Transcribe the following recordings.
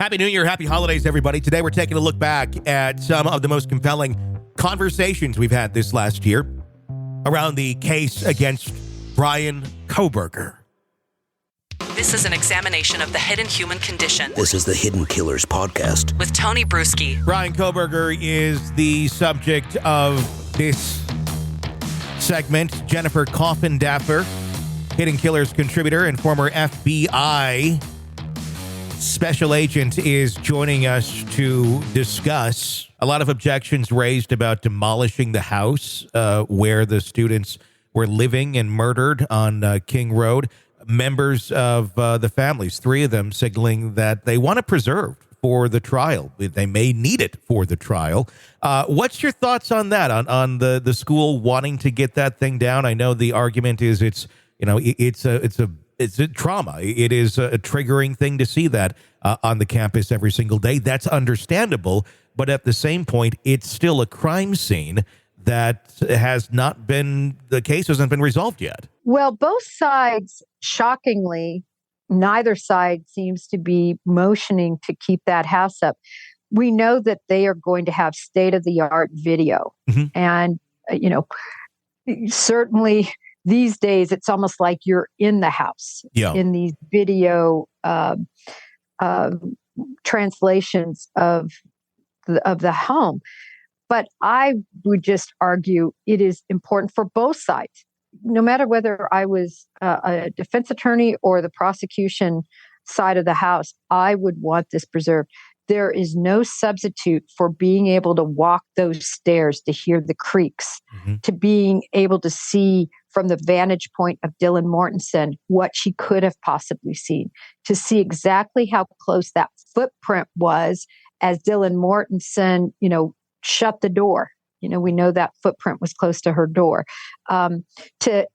Happy New Year, happy holidays, everybody. Today we're taking a look back at some of the most compelling conversations we've had this last year around the case against Bryan Kohberger. This is an examination of the hidden human condition. This is the Hidden Killers Podcast With Tony Brueski. Bryan Kohberger is the subject of this segment. Jennifer Coffindaffer, Hidden Killers contributor and former FBI special agent, is joining us to discuss a lot of objections raised about demolishing the house where the students were living and murdered on King Road. Members of the families, three of them, signaling that they want it preserved for the trial. They may need it for the trial. What's your thoughts on that, on the school wanting to get that thing down? I know the argument is it's a trauma. It is a triggering thing to see that on the campus every single day. That's understandable. But at the same point, it's still a crime scene that the case hasn't been resolved yet. Well, both sides, shockingly, neither side seems to be motioning to keep that house up. We know that they are going to have state-of-the-art video. Mm-hmm. And, certainly these days, it's almost like you're in the house in these video translations of the home. But I would just argue it is important for both sides. No matter whether I was a defense attorney or the prosecution side of the house, I would want this preserved. There is no substitute for being able to walk those stairs to hear the creaks, to being able to see from the vantage point of Dylan Mortensen what she could have possibly seen, to see exactly how close that footprint was as Dylan Mortensen, shut the door. We know that footprint was close to her door. To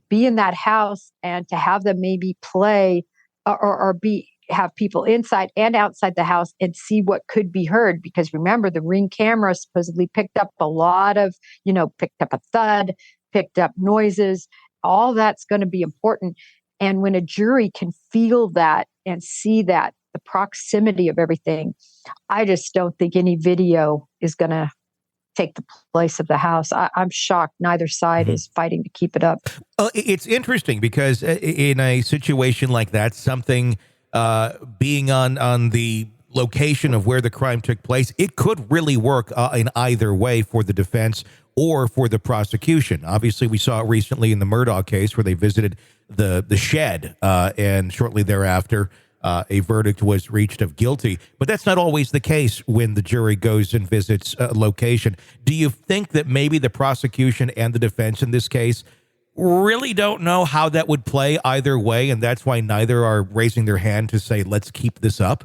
be in that house and to have them maybe play have people inside and outside the house and see what could be heard. Because remember, the Ring camera supposedly picked up a lot of, picked up a thud, picked up noises. All that's going to be important. And when a jury can feel that and see that, the proximity of everything, I just don't think any video is going to take the place of the house. I'm shocked neither side is fighting to keep it up. It's interesting because in a situation like that, something being on the location of where the crime took place, it could really work in either way for the defense or for the prosecution. Obviously, we saw it recently in the Murdaugh case where they visited the shed, and shortly thereafter, a verdict was reached of guilty. But that's not always the case when the jury goes and visits a location. Do you think that maybe the prosecution and the defense in this case really don't know how that would play either way, and that's why neither are raising their hand to say, let's keep this up?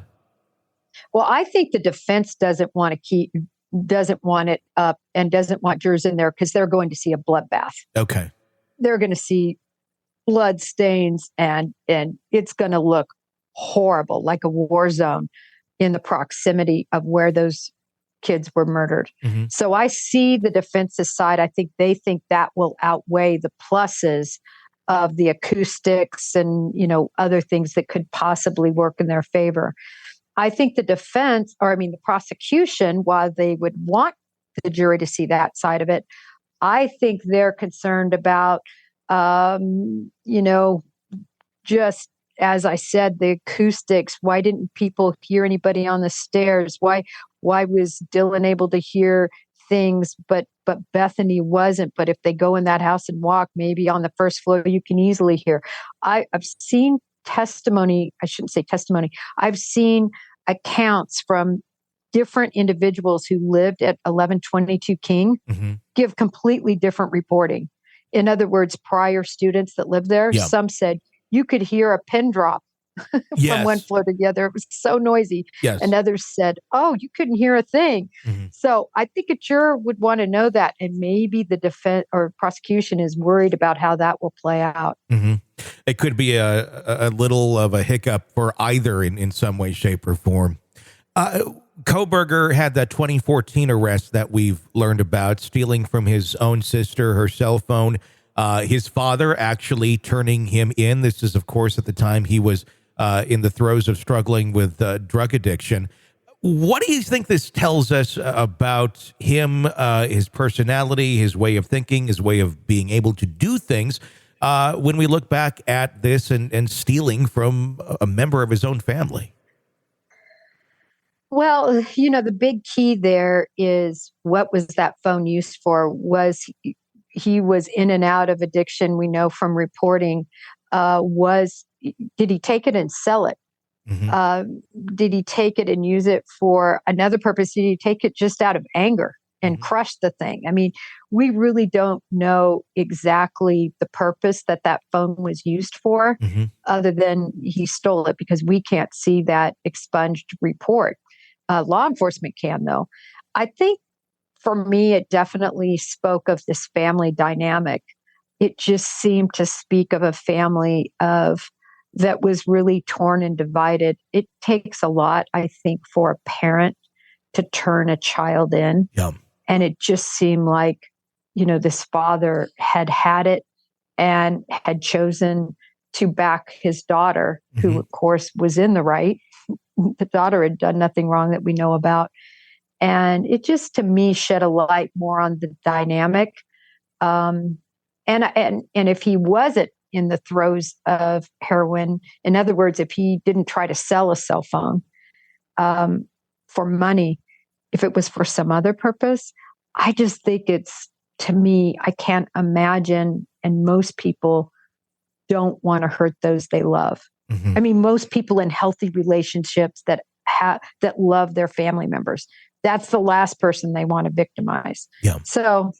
Well, I think the defense doesn't want it up and doesn't want jurors in there because they're going to see a bloodbath. Okay. They're going to see blood stains and it's going to look horrible, like a war zone in the proximity of where those kids were murdered. Mm-hmm. So I see the defense's side. I think they think that will outweigh the pluses of the acoustics and, other things that could possibly work in their favor. I think the prosecution, while they would want the jury to see that side of it, I think they're concerned about, just as I said, the acoustics. Why didn't people hear anybody on the stairs? Why was Dylan able to hear things, but Bethany wasn't? But if they go in that house and walk, maybe on the first floor, you can easily hear. I've seen testimony. I shouldn't say testimony. I've seen accounts from different individuals who lived at 1122 King give completely different reporting. In other words, prior students that lived there, some said, you could hear a pin drop from one floor to the other. It was so noisy. Yes. And others said, oh, you couldn't hear a thing. Mm-hmm. So I think a juror would want to know that. And maybe the defense or prosecution is worried about how that will play out. Mm-hmm. It could be a little of a hiccup for either in some way, shape, or form. Kohberger had that 2014 arrest that we've learned about, stealing from his own sister her cell phone. His father actually turning him in. This is, of course, at the time he was in the throes of struggling with drug addiction. What do you think this tells us about him, his personality, his way of thinking, his way of being able to do things when we look back at this and stealing from a member of his own family? Well, the big key there is, what was that phone used for? Was he was in and out of addiction? We know from reporting. Did he take it and sell it? Mm-hmm. Did he take it and use it for another purpose? Did he take it just out of anger and crush the thing? I mean, we really don't know exactly the purpose that phone was used for, other than he stole it, because we can't see that expunged report. Law enforcement can, though. I think for me, it definitely spoke of this family dynamic. It just seemed to speak of a family that was really torn and divided. It takes a lot, I think, for a parent to turn a child in. Yeah. And it just seemed like, this father had it and had chosen to back his daughter, who, of course, was in the right. The daughter had done nothing wrong that we know about. And it just, to me, shed a light more on the dynamic. And if he wasn't in the throes of heroin, in other words, if he didn't try to sell a cell phone for money, if it was for some other purpose, I just think to me, I can't imagine, and most people don't want to hurt those they love. I mean, most people in healthy relationships that love their family members, that's the last person they want to victimize. Yeah. So,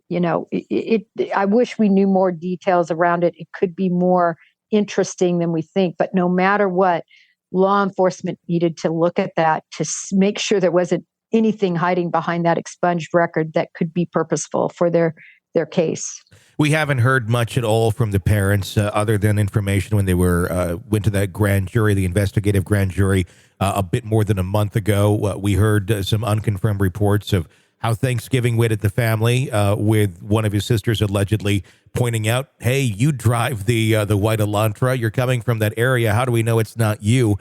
I wish we knew more details around it. It could be more interesting than we think. But no matter what, law enforcement needed to look at that to make sure there wasn't anything hiding behind that expunged record that could be purposeful for their case. We haven't heard much at all from the parents, other than information when they went to that grand jury, the investigative grand jury, a bit more than a month ago. We heard some unconfirmed reports of how Thanksgiving went at the family, with one of his sisters allegedly pointing out, "Hey, you drive the white Elantra. You're coming from that area. How do we know it's not you?"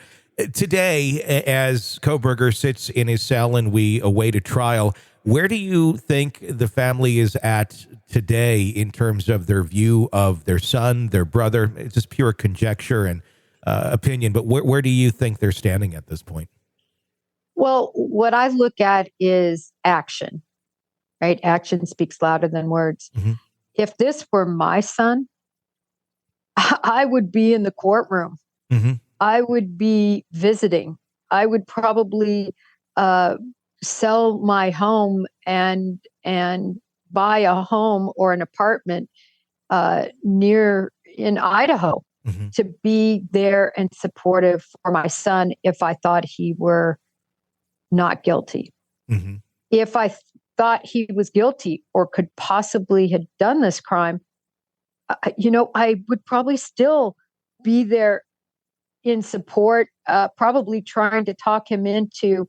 Today, as Kohberger sits in his cell and we await a trial, where do you think the family is at today in terms of their view of their son, their brother? It's just pure conjecture and opinion, but where do you think they're standing at this point? Well, what I look at is action, right? Action speaks louder than words. If this were my son, I would be in the courtroom. I would be visiting. I would probably sell my home and buy a home or an apartment near in Idaho to be there and supportive for my son if I thought he were not guilty. If I thought he was guilty or could possibly have done this crime, I would probably still be there in support, probably trying to talk him into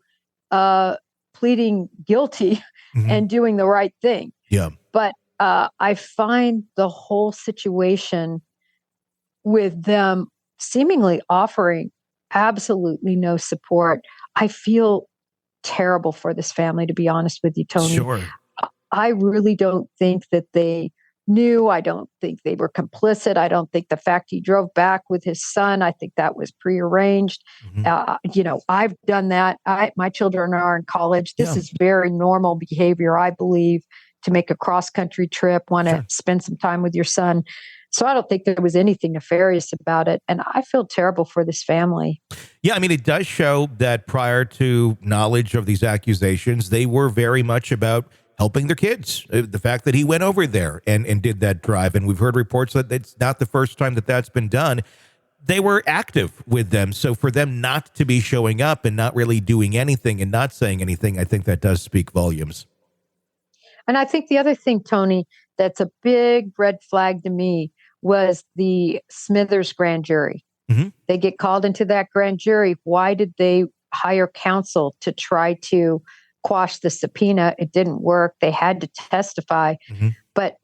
pleading guilty and doing the right thing. Yeah. But I find the whole situation with them seemingly offering absolutely no support. I feel terrible for this family, to be honest with you, Tony. Sure. I really don't think that they knew. I don't think they were complicit. I don't think the fact he drove back with his son, I think that was prearranged. I've done that. My children are in college. This is very normal behavior, I believe, to make a cross-country trip, want to spend some time with your son. So I don't think there was anything nefarious about it. And I feel terrible for this family. Yeah, I mean, it does show that prior to knowledge of these accusations, they were very much about helping their kids. The fact that he went over there and did that drive, and we've heard reports that it's not the first time that that's been done. They were active with them. So for them not to be showing up and not really doing anything and not saying anything, I think that does speak volumes. And I think the other thing, Tony, that's a big red flag to me was the Smithers grand jury. They get called into that grand jury. Why did they hire counsel to try to quash the subpoena? It didn't work. They had to testify. But,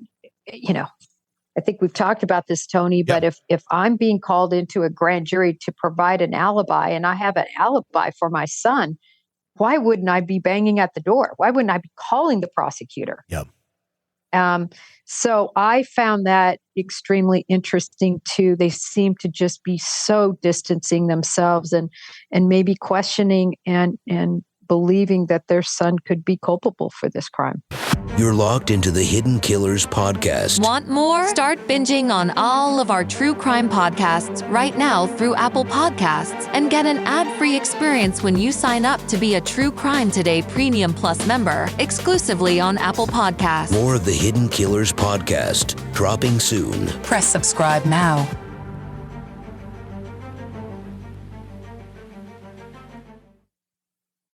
I think we've talked about this, Tony, but if I'm being called into a grand jury to provide an alibi and I have an alibi for my son, why wouldn't I be banging at the door? Why wouldn't I be calling the prosecutor? Yep. So I found that extremely interesting too. They seem to just be so distancing themselves and maybe questioning and believing that their son could be culpable for this crime. You're locked into the Hidden Killers podcast. Want more? Start binging on all of our true crime podcasts right now through Apple Podcasts and get an ad-free experience when you sign up to be a True Crime Today Premium Plus member exclusively on Apple Podcasts. More of the Hidden Killers podcast dropping soon. Press subscribe now.